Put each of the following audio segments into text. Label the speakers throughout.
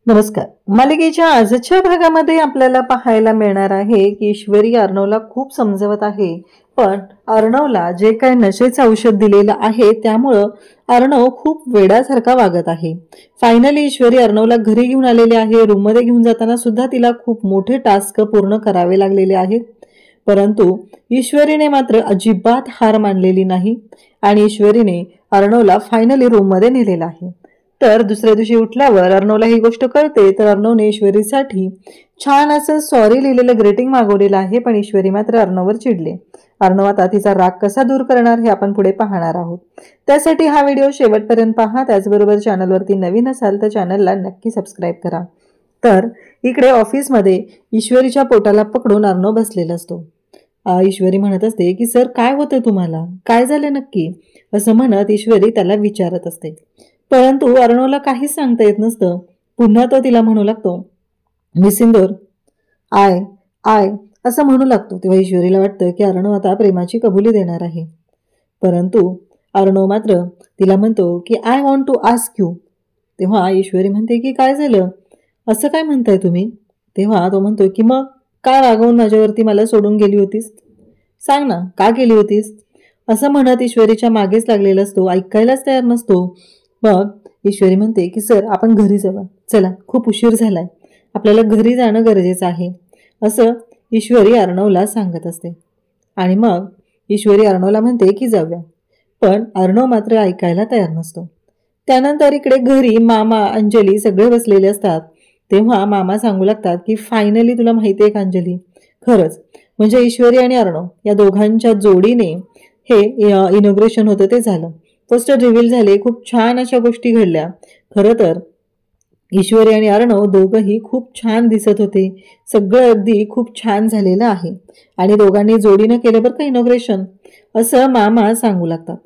Speaker 1: नमस्कार. मालिकेच्या आजच्या भागामध्ये आपल्याला पाहायला मिळणार आहे की ईश्वरी अर्णवला खूप समजवत आहे, पण अर्णवला जे काही नशेचं औषध दिलेलं आहे त्यामुळं अर्णव खूप वेड्यासारखा वागत आहे. फायनली ईश्वरी अर्णवला घरी घेऊन आलेले आहे. रूममध्ये घेऊन जाताना सुद्धा तिला खूप मोठे टास्क पूर्ण करावे लागलेले आहेत. परंतु ईश्वरीने मात्र अजिबात हार मानलेली नाही आणि ईश्वरीने अर्णवला फायनली रूममध्ये नेलेलं आहे. तर दुसऱ्या दिवशी उठल्यावर अर्णवला ही गोष्ट कळते, तर अर्णवने ईश्वरीसाठी छान असं सॉरी लिहिलेलं ग्रीटिंग मागवलेलं आहे, पण ईश्वरी मात्र अर्णववर चिडले. अर्णव आता तिचा राग कसा दूर करणार हे आपण पुढे पाहणार आहोत. त्यासाठी हा व्हिडिओ शेवटपर्यंत पहा. त्याचबरोबर चॅनलवरती नवीन असाल तर चॅनलला नक्की सबस्क्राईब करा. तर इकडे ऑफिसमध्ये ईश्वरीच्या पोटाला पकडून अर्णव बसलेला असतो. ईश्वरी म्हणत असते की सर काय होतं तुम्हाला, काय झालं नक्की, असं म्हणत ईश्वरी त्याला विचारत असते. परंतु अर्णवला काहीच सांगता येत नसतं. पुन्हा तो तिला म्हणू लागतो मिस इंदोर, आय आय असं म्हणू लागतो. तेव्हा ईश्वरीला वाटतं की अर्णव आता प्रेमाची कबुली देणार आहे. परंतु अर्णव मात्र तिला म्हणतो की I want to ask you. तेव्हा ईश्वरी म्हणते की काय झालं, असं काय म्हणताय तुम्ही. तेव्हा तो म्हणतो की मग का रागवून माझ्यावरती मला सोडून गेली होतीस, सांग ना का गेली होतीस, असं म्हणत ईश्वरीच्या मागेच लागलेला असतो. ऐकायलाच तयार नसतो. मग ईश्वरी म्हणते की सर आपण घरी जाऊया, चला खूप उशीर झालाय, आपल्याला घरी जाणं गरजेचं आहे, असं ईश्वरी अर्णवला सांगत असते. आणि मग ईश्वरी अर्णवला म्हणते की जाऊया, पण अर्णव मात्र ऐकायला तयार नसतो. त्यानंतर इकडे घरी मामा अंजली सगळे बसलेले असतात. तेव्हा मामा सांगू लागतात की फायनली तुला माहिती आहे का अंजली, खरंच म्हणजे ईश्वरी आणि अर्णव या दोघांच्या जोडीने हे इनॉग्रेशन होतं ते झालं. पोस्टर रिव्हील झाले, खूप छान अशा गोष्टी घडल्या. खरं तर ईश्वरी आणि अर्णव दोघंही खूप छान दिसत होते. सगळं अगदी खूप छान झालेलं आहे आणि दोघांनी जोडीनं केलं बरं का इनॉग्रेशन, असं मामा सांगू लागतात.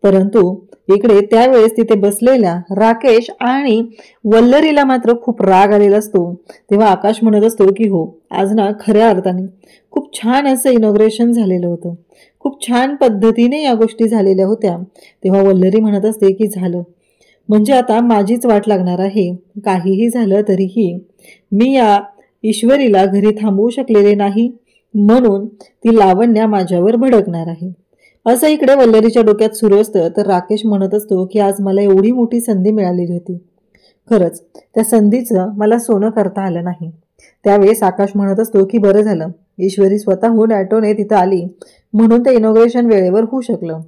Speaker 1: परंतु इकडे त्यावेळेस तिथे बसलेल्या राकेश आणि वल्लरीला मात्र खूप राग आलेला असतो. तेव्हा आकाश म्हणत असतो की हो आज ना खऱ्या अर्थाने खूप छान असं इनॉग्रेशन झालेलं होतं, खूप छान पद्धतीने या गोष्टी झालेल्या होत्या. तेव्हा वल्लरी म्हणत असते की झालं म्हणजे आता माझीच वाट लागणार आहे. काहीही झालं तरीही मी या ईश्वरीला घरी थांबवू शकलेले नाही, म्हणून ती लावण्या माझ्यावर भडकणार आहे, असं इकडे वल्लरीच्या डोक्यात सुरू असतं. तर राकेश म्हणत असतो की आज मला एवढी मोठी संधी मिळालेली होती, खरंच त्या संधीचं मला सोनं करता आलं नाही. त्यावेळेस आकाश म्हणत असतो की बरं झालं ईश्वरी स्वतःहून ॲटोने तिथं आली म्हणून ते इनॉग्रेशन वेळेवर होऊ शकलं,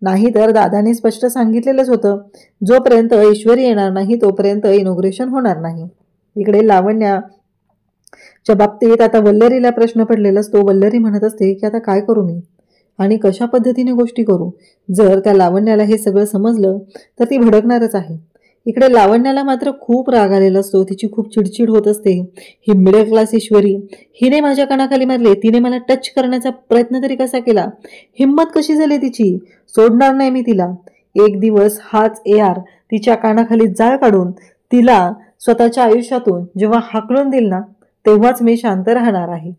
Speaker 1: नाही तर दादाने स्पष्ट सांगितलेलंच होतं जोपर्यंत ईश्वरी येणार नाही तोपर्यंत इनॉग्रेशन होणार नाही. इकडे लावण्याच्या बाबतीत आता वल्लरीला प्रश्न पडलेला असतो. वल्लरी म्हणत असते की आता काय करू मी आणि कशा पद्धतीने गोष्टी करू, जर त्या लावण्याला हे सगळं समजलं तर ती भडकणारच आहे. इकडे लावण्याला मात्र खूप राग आलेला असतो, तिची खूप चिडचिड होत असते. ही मिडल क्लास ईश्वरी, हिने माझ्या कानाखाली मारले, तिने मला टच करण्याचा प्रयत्न तरी कसा केला, हिम्मत कशी झाली तिची, सोडणार नाही मी तिला. एक दिवस हाच AR तिच्या कानाखाली जाळ काढून तिला स्वतःच्या आयुष्यातून जेव्हा हाकलून देईल ना तेव्हाच मी शांत राहणार आहे.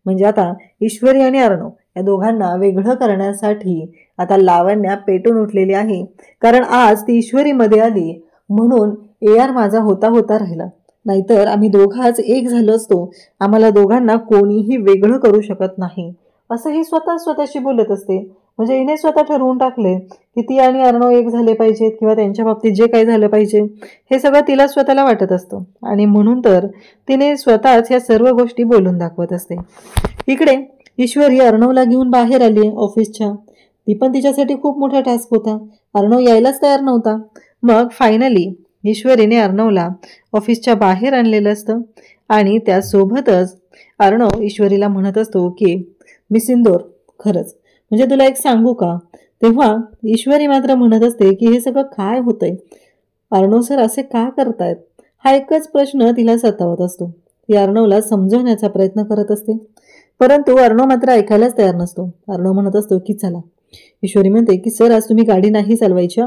Speaker 1: म्हणजे आता ईश्वरी आणि अर्णव या दोघांना वेगळं करण्यासाठी आता लावण्या पेटून उठलेली आहे. कारण आज ती ईश्वरीमध्ये आली म्हणून AR माझा होता होता राहिला, नाहीतर आम्ही दोघाच एक झालो असतो, आम्हाला दोघांना कोणीही वेगळं करू शकत नाही, असं ही स्वतःशी बोलत असते. म्हणजे हिने स्वतः ठरवून टाकले की ती आणि अर्णव एक झाले पाहिजेत किंवा त्यांच्या बाबतीत जे काही झालं पाहिजे हे सगळं तिला स्वतःला वाटत असतं आणि म्हणून तर तिने स्वतःच या सर्व गोष्टी बोलून दाखवत असते. इकडे ईश्वरी अर्णवला घेऊन बाहेर आली ऑफिसच्या. ती पण तिच्यासाठी खूप मोठा टास्क होता, अर्णव यायलाच तयार नव्हता. मग फायनली ईश्वरीने अर्णवला ऑफिसच्या बाहेर आणलेलं असतं आणि त्यासोबतच अर्णव ईश्वरीला म्हणत असतो की मिस इंदोर, खरंच म्हणजे तुला एक सांगू का. तेव्हा ईश्वरी मात्र म्हणत असते की हे सगळं काय होतंय, अर्णव सर असे का करतायत, हा एकच प्रश्न तिला सतावत असतो. ती अर्णवला समजवण्याचा प्रयत्न करत असते, परंतु अर्णव मात्र ऐकायलाच तयार नसतो. अर्णव म्हणत असतो की चला. ईश्वरी म्हणते की सर आज तुम्ही गाडी नाही चालवायच्या.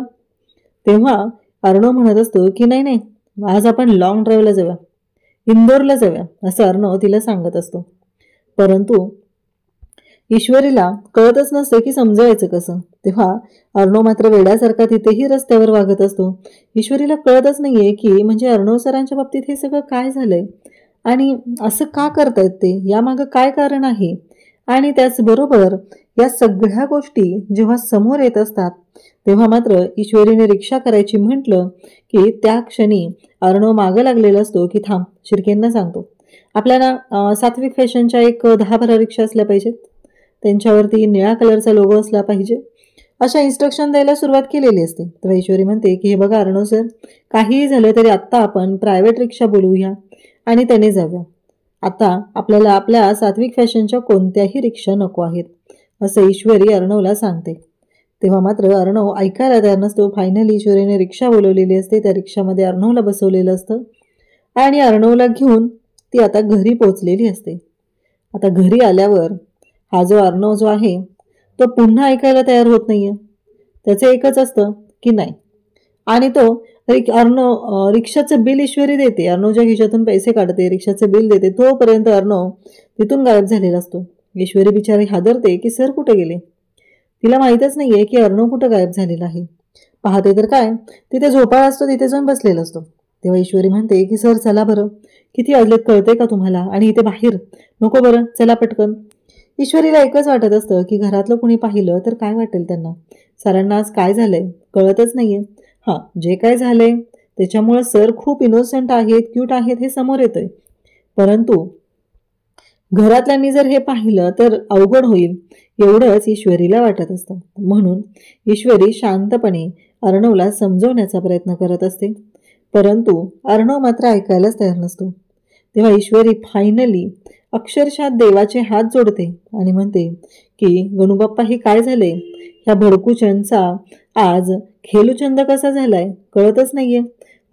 Speaker 1: तेव्हा अर्णव म्हणत असतो की नाही नाही आज आपण लॉंग ड्राईव्हला जाऊया, इंदोरला जाऊया, असं अर्णव तिला सांगत असतो. परंतु ईश्वरीला कळतच नसतं की समजवायचं कसं. तेव्हा अर्णव मात्र वेड्यासारखा तिथेही रस्त्यावर वागत असतो. ईश्वरीला कळतच नाहीये की म्हणजे अर्णव सरांच्या बाबतीत हे सगळं काय झालंय आणि असं का करतायत ते, यामागं काय कारण आहे. आणि त्याचबरोबर या सगळ्या गोष्टी जेव्हा समोर येत असतात तेव्हा मात्र ईश्वरीने रिक्षा करायची म्हटलं की त्या क्षणी अर्णव मागं लागलेला असतो की थांब, शिर्केंना सांगतो. आपल्याला सात्विक फॅशनच्या एक 10-12 रिक्षा असल्या पाहिजेत, त्यांच्यावरती निळा कलरचा लोगो असला पाहिजे, अशा इन्स्ट्रक्शन द्यायला सुरुवात केलेली असते. तेव्हा ईश्वरी म्हणते की हे बघा अर्णव सर, काहीही झालं तरी आत्ता आपण प्रायव्हेट रिक्षा बोलवूया आणि त्याने जाऊया. आता आपल्याला आपल्या सात्विक फॅशनच्या कोणत्याही रिक्षा नको आहेत, असं ईश्वरी अर्णवला सांगते. तेव्हा मात्र अर्णव ऐकायला तयार नसतो. फायनली ईश्वरीने रिक्षा बोलवलेली असते. त्या रिक्षामध्ये अर्णवला बसवलेलं असतं आणि अर्णवला घेऊन ती आता घरी पोहोचलेली असते. आता घरी आल्यावर हा जो अर्णव जो आहे तो पुन्हा ऐकायला तयार होत नाहीये. त्याचं एकच असतं की नाही. आणि तो रिक्षाचं बिल ईश्वरी देते, अर्णवच्या खिशातून पैसे काढते, रिक्षाचं बिल देते, तोपर्यंत अर्णव तिथून गायब झालेला असतो. ईश्वरी बिचारी हादरते की सर कुठे गेले. तिला माहीतच नाहीये की अर्णव कुठं गायब झालेला आहे. पाहते तर काय, तिथे झोपाळा असतो, तिथे जाऊन बसलेला असतो. तेव्हा ईश्वरी म्हणते की सर चला बरं, किती वाजलेत कळते का तुम्हाला, आणि इथे बाहेर नको बरं, चला पटकन. ईश्वरीला एकच वाटत असतं की घरातलं कुणी पाहिलं तर काय वाटेल त्यांना. सरांना आज काय झालंय कळतच नाहीये. हां, जे काय झालंय त्याच्यामुळे सर खूप इनोसंट आहेत, क्यूट आहेत हे समोर येतंय, परंतु घरातल्यांनी जर हे पाहिलं तर अवघड होईल, एवढंच ईश्वरीला वाटत असतं. म्हणून ईश्वरी शांतपणे अर्णवला समजवण्याचा प्रयत्न करत असते, परंतु अर्णव मात्र ऐकायलाच तयार नसतो. तेव्हा ईश्वरी फायनली अक्षरशः देवाचे हात जोडते आणि म्हणते की गणूबाप्पा हे काय झाले, ह्या भडकूचंदचा आज खेलूचंद कसा झालाय कळतच नाहीये,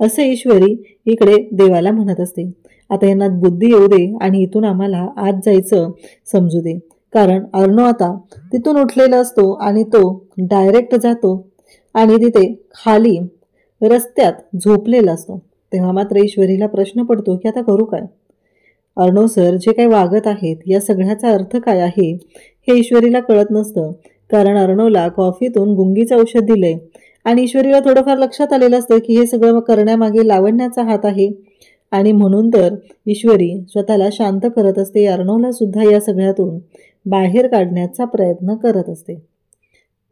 Speaker 1: असं ईश्वरी इकडे देवाला म्हणत असते. आता यांना बुद्धी येऊ दे आणि इथून आम्हाला आज जायचं समजू दे, कारण अर्णव आता तिथून उठलेला असतो आणि तो डायरेक्ट जातो आणि तिथे खाली रस्त्यात झोपलेला असतो. तेव्हा मात्र ईश्वरीला प्रश्न पडतो की आता करू काय. अर्णव सर जे काही वागत आहेत या सगळ्याचा अर्थ काय आहे हे ईश्वरीला कळत नसतं, कारण अर्णवला कॉफीतून गुंगीचं औषध दिलंय आणि ईश्वरीला थोडंफार लक्षात आलेलं असतं की हे सगळं करण्यामागे लावण्याचा हात आहे. आणि म्हणून तर ईश्वरी स्वतःला शांत करत असते, अर्णवला सुद्धा या सगळ्यातून बाहेर काढण्याचा प्रयत्न करत असते.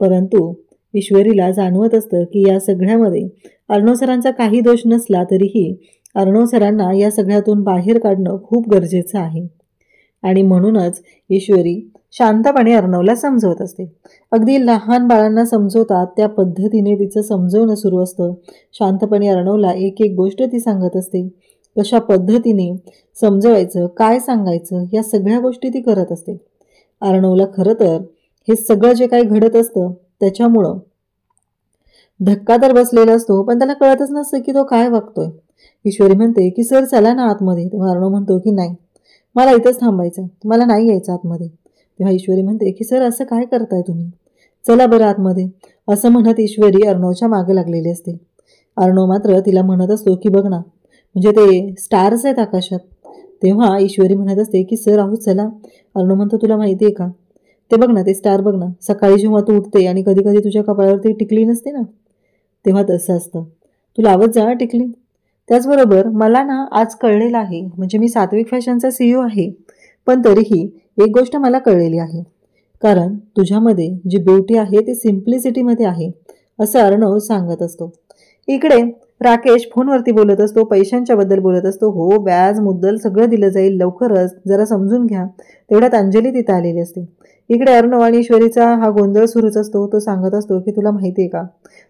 Speaker 1: परंतु ईश्वरीला जाणवत असतं की या सगळ्यामध्ये अर्णव सरांचा काही दोष नसला तरीही अर्णव सरांना या सगळ्यातून बाहेर काढणं खूप गरजेचं आहे. आणि म्हणूनच ईश्वरी शांतपणे अर्णवला समजवत असते. अगदी लहान बाळांना समजवतात त्या पद्धतीने तिचं समजवणं सुरू असतं. शांतपणे अर्णवला एक एक गोष्ट ती सांगत असते, कशा पद्धतीने समजवायचं, काय सांगायचं, या सगळ्या गोष्टी ती करत असते. अर्णवला खरं तर हे सगळं जे काही घडत असतं त्याच्यामुळं धक्का तर बसलेला असतो, पण त्याला कळतच नसतं की तो काय वागतोय. ईश्वरी म्हणते की सर चला ना आतमध्ये. तेव्हा अर्णव म्हणतो की नाही, मला इथंच थांबायचं, मला नाही यायचं आतमध्ये. तेव्हा ईश्वरी म्हणते की सर असं काय करताय तुम्ही, चला बरं आतमध्ये, असं म्हणत ईश्वरी अर्णवच्या मागे लागलेली असते. अर्णव मात्र तिला म्हणत असतो की बघ ना, म्हणजे ते स्टार्स आहेत आकाशात. तेव्हा ईश्वरी म्हणत असते की सर आहो चला. अर्णव म्हणतो तुला माहिती आहे का, ते बघ ना, ते स्टार बघ ना, सकाळी जेव्हा तू उठते आणि कधी कधी तुझ्या कपाळावरती टिकली नसते ना, तेव्हा तसं असतं, तू लावत जा टिकली. त्याचबरोबर मला ना आज कळलेलं आहे, म्हणजे मी सात्विक फॅशनचा CEO आहे, पण तरीही एक गोष्ट मला कळलेली आहे, कारण तुझ्यामध्ये जी ब्युटी आहे ती सिम्प्लिसिटीमध्ये आहे, असं अर्णव सांगत असतो. इकडे राकेश फोनवरती बोलत असतो, पैशांच्या बद्दल बोलत असतो. हो, व्याज मुद्दल सगळं दिलं जाईल लवकरच, जरा समजून घ्या. तेवढ्यात अंजली तिथं आलेली असते. इकडे अर्णव आणि ईश्वरीचा हा गोंधळ सुरूच असतो. तो सांगत असतो की तुला माहिती आहे का,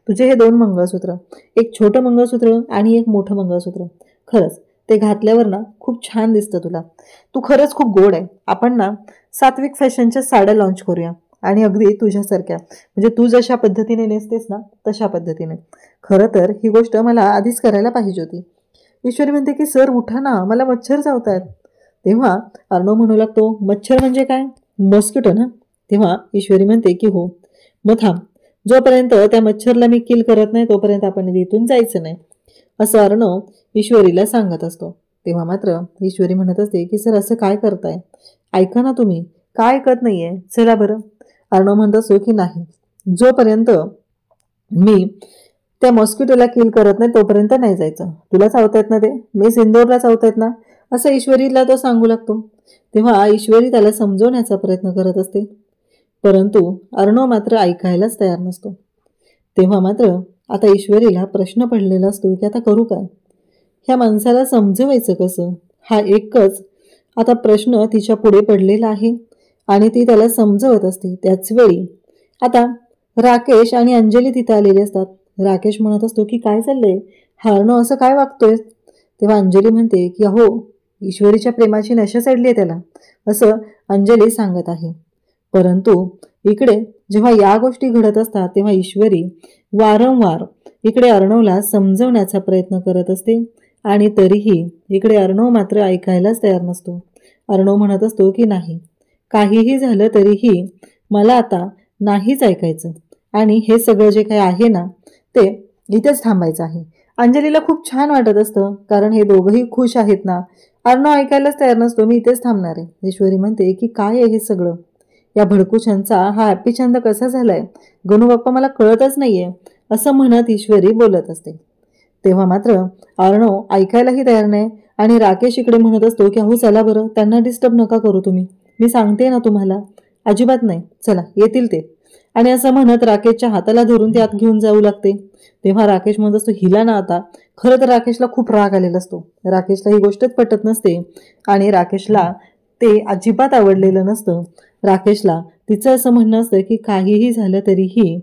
Speaker 1: तुझे हे 2 मंगळसूत्र, एक छोटं मंगळसूत्र आणि एक मोठं मंगळसूत्र, खरंच ते घातल्यावर ना खूप छान दिसतं तुला, तू खरंच खूप गोड आहे. आपण ना सात्विक फॅशनच्या साड्या लॉन्च करूया आणि अगदी तुझ्यासारख्या, म्हणजे तू जशा पद्धतीने नेसतेस ना तशा पद्धतीने. खरं तर ही गोष्ट मला आधीच करायला पाहिजे होती. ईश्वरी म्हणते की सर उठा ना, मला मच्छर चावतायत. तेव्हा अर्णव म्हणू लागतो, मच्छर म्हणजे काय, मॉस्किटो ना. तेव्हा ईश्वरी म्हणते की हो, मग थांब, जोपर्यंत त्या मच्छरला मी किल करत नाही तोपर्यंत आपण इथून जायचं नाही, असं अर्णव ईश्वरीला सांगत असतो. तेव्हा मात्र ईश्वरी म्हणत असते की सर असं काय करताय, ऐका ना तुम्ही, काय ऐकत नाहीये, चला बरं. अर्णव म्हणत असतो की नाही, जोपर्यंत मी त्या मॉस्किटोला किल करत नाही तोपर्यंत नाही जायचं. तुला चावतायत ना ते, मी सिंदूरला चावतायत ना, असं ईश्वरीला तो सांगू लागतो. तेव्हा ईश्वरी त्याला समजवण्याचा प्रयत्न करत असते, परंतु अर्णव मात्र ऐकायलाच तयार नसतो. तेव्हा मात्र आता ईश्वरीला प्रश्न पडलेला असतो की आता करू काय, ह्या माणसाला समजवायचं कसं, हा एकच आता प्रश्न तिच्या पुढे पडलेला आहे आणि ती त्याला समजवत असते. त्याचवेळी आता राकेश आणि अंजली तिथे आलेले असतात. राकेश म्हणत असतो की काय चाललंय, हा अर्णव असं काय वागतोय. तेव्हा अंजली म्हणते की अहो, ईश्वरीच्या प्रेमाची नशा चढली आहे त्याला, असं अंजली सांगत आहे. परंतु इकडे जेव्हा या गोष्टी घडत असतात तेव्हा ईश्वरी वारंवार इकडे अर्णवला समजवण्याचा प्रयत्न करत असते आणि तरीही इकडे अर्णव मात्र ऐकायलाच तयार नसतो. अर्णव म्हणत असतो की नाही, काहीही झालं तरीही मला आता नाहीच ऐकायचं आणि हे सगळं जे काही आहे ना ते इथेच थांबायचं आहे. अंजलीला खूप छान वाटत असतं, कारण हे दोघंही खुश आहेत ना. अर्णव ऐकायलाच तयार नसतो, मी इथेच थांबणार आहे. ईश्वरी म्हणते की काय आहे हे सगळं, या भडकूछांचा हा हॅपी छंद कसा झालाय, गणू बाप्पा मला कळतच नाहीये, असं म्हणत ईश्वरी बोलत असते. तेव्हा मात्र अर्णव ऐकायलाही तयार नाही आणि राकेश इकडे म्हणत असतो की अहो चला बरं, त्यांना डिस्टर्ब नका करू तुम्ही, मी सांगते ना तुम्हाला, अजिबात नाही, चला येतील ते. आणि असं म्हणत राकेशच्या हाताला धरून ते आत घेऊन जाऊ लागते. तेव्हा राकेश म्हणत असतो हिला ना आता. खरं तर राकेशला खूप राग आलेला असतो, राकेशला ही गोष्टच पटत नसते आणि राकेशला ते अजिबात आवडलेलं नसतं. राकेशला तिचं असं म्हणणं असतं की काहीही झालं तरीही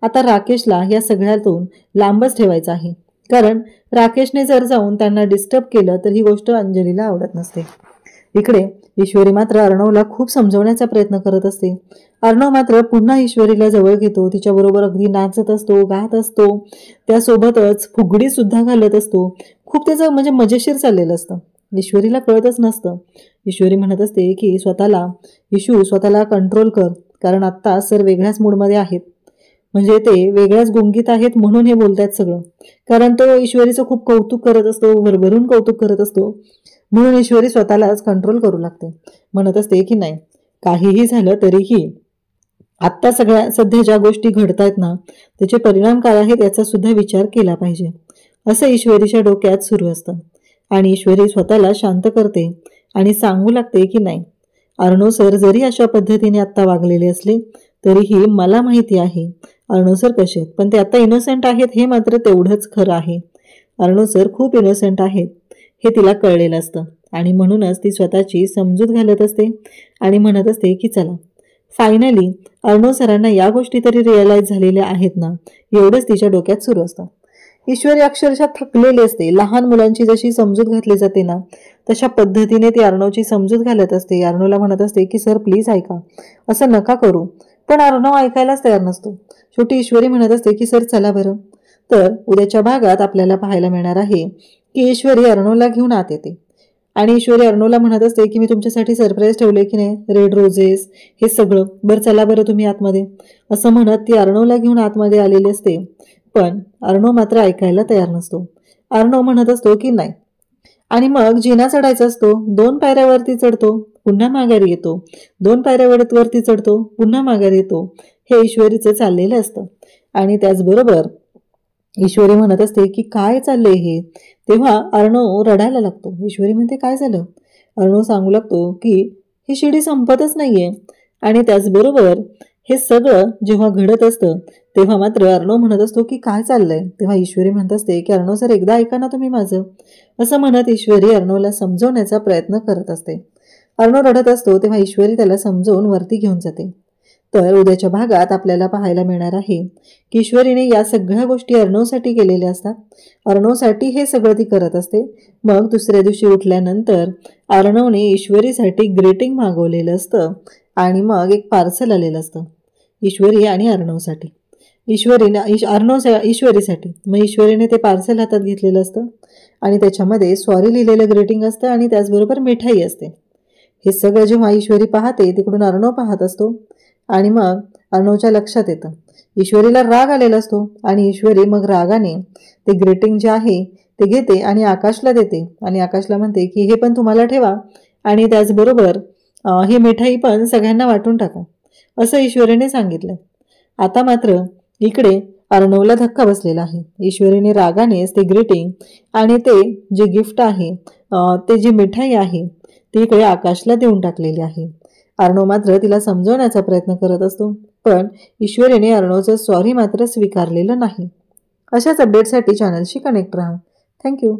Speaker 1: आता राकेशला या सगळ्यातून लांबच ठेवायचं आहे, कारण राकेशने जर जाऊन त्यांना डिस्टर्ब केलं तर ही गोष्ट अंजलीला आवडत नसते. इकडे ईश्वरी मात्र अर्णवला खूप समजवण्याचा प्रयत्न करत असते. अर्णव मात्र पुन्हा ईश्वरीला जवळ घेतो, तिच्याबरोबर अगदी नाचत असतो, गात असतो, त्यासोबतच फुगडी सुद्धा घालत असतो. खूप त्याचं म्हणजे मजेशीर चाललेलं असतं. ईश्वरीला कळतच नसतं. ईश्वरी म्हणत असते की स्वतःला कंट्रोल कर, कारण आत्ता सर वेगळ्याच मूडमध्ये आहेत, म्हणजे ते वेगळ्याच गुंगीत आहेत म्हणून हे बोलतायत सगळं. कारण तो ईश्वरीचं खूप कौतुक करत असतो, भरभरून कौतुक करत असतो, म्हणून ईश्वरी स्वतःलाच कंट्रोल करू लागते. म्हणत असते की नाही, काहीही झालं तरीही आत्ता सध्या ज्या गोष्टी घडतायत ना त्याचे परिणाम काय आहेत याचा सुद्धा विचार केला पाहिजे, असं ईश्वरीच्या डोक्यात सुरू असतं. आणि ईश्वरी स्वतःला शांत करते आणि सांगू लागते की नाही, अर्णव सर जरी अशा पद्धतीने आत्ता वागलेले असले तरीही मला माहिती आहे अर्णव सर कसे आहेत, पण ते आता इनोसेंट आहेत हे मात्र तेवढंच खरं आहे. अर्णव सर खूप इनोसेंट आहेत हे तिला कळलेलं असतं आणि म्हणूनच ती स्वतःची समजूत घालत असते आणि म्हणत असते की चला, फायनली अर्णव सरांना या गोष्टी तरी रिअलाइज झालेल्या आहेत ना, एवढंच तिच्या डोक्यात सुरू असतं. ईश्वरी अक्षरशः थकलेली असते. लहान मुलांची जशी समजूत घातली जाते ना तशा पद्धतीने ती अर्णवची समजूत घालत असते. अर्णवला म्हणत असते की सर प्लीज ऐका, असं नका करू, पण अर्णव ऐकायलाच तयार नसतो. शेवटी ईश्वरी म्हणत असते की सर चला बरं. तर उद्याच्या भागात आपल्याला पाहायला मिळणार आहे की ईश्वरी अर्णवला घेऊन आत येते आणि ईश्वरी अर्णवला म्हणत असते की मी तुमच्यासाठी सरप्राईज ठेवले की नाही, रेड रोजेस हे सगळं, बरं चला बरं तुम्ही आतमध्ये, असं म्हणत ती अर्णवला घेऊन आतमध्ये आलेली असते. पण अर्णव मात्र ऐकायला तयार नसतो. अर्णव म्हणत असतो की नाही आणि मग जिना चढायचा असतो. 2 पायऱ्यावरती चढतो, पुन्हा माघारी येतो, 2 पायऱ्यावरती चढतो, पुन्हा माघारी येतो. हे ईश्वरीचं चाललेलं असतं. आणि त्याचबरोबर ईश्वरी म्हणत असते की काय चाललंय हे. तेव्हा अर्णव रडायला लागतो. ईश्वरी म्हणते काय झालं. अर्णव सांगू लागतो की ही शिडी संपतच नाहीये. आणि त्याचबरोबर हे सगळं जेव्हा घडत असतं तेव्हा मात्र अर्णव म्हणत असतो की काय चाललंय. तेव्हा ईश्वरी म्हणत असते की अर्णव सर एकदा ऐका ना तुम्ही माझं, असं म्हणत ईश्वरी अर्णवला समजवण्याचा प्रयत्न करत असते. अर्णव रडत असतो तेव्हा ईश्वरी त्याला समजवून वरती घेऊन जाते. तर उद्याच्या भागात आपल्याला पाहायला मिळणार आहे की ईश्वरीने या सगळ्या गोष्टी अर्णवसाठी केलेल्या असतात. अर्णवसाठी हे सगळं ती करत असते. मग दुसऱ्या दिवशी उठल्यानंतर अर्णवने ईश्वरीसाठी ग्रीटिंग मागवलेलं असतं आणि मग एक पार्सल आलेलं असतं ईश्वरी आणि अर्णवसाठी. ईश्वरीसाठी. मग ईश्वरीने ते पार्सल हातात घेतलेलं असतं आणि त्याच्यामध्ये सॉरी लिहिलेलं ग्रीटिंग असतं आणि त्याचबरोबर मिठाई असते. हे सगळं जेव्हा ईश्वरी पाहते तिकडून अर्णव पाहत असतो आणि मग अर्णवच्या लक्षात येतं. ईश्वरीला राग आलेला असतो आणि ईश्वरी मग रागाने ते ग्रीटिंग जे आहे ते घेते आणि आकाशला देते आणि आकाशला म्हणते की हे पण तुम्हाला ठेवा आणि त्याचबरोबर ही मिठाई पण सगळ्यांना वाटून टाका असं ईश्वरीने सांगितलं. आता मात्र इकडे अर्णवला धक्का बसलेला आहे. ईश्वरीने रागानेच ते ग्रीटिंग आणि ते जे गिफ्ट आहे, ते जी मिठाई आहे ती इकडे आकाशला देऊन टाकलेली आहे. अर्णव मात्र तिला समजवण्याचा प्रयत्न करत असतो, पण ईश्वरीने अर्णवचं सॉरी मात्र स्वीकारलेलं नाही. अशाच अपडेटसाठी चॅनलशी कनेक्ट राहा. थँक्यू.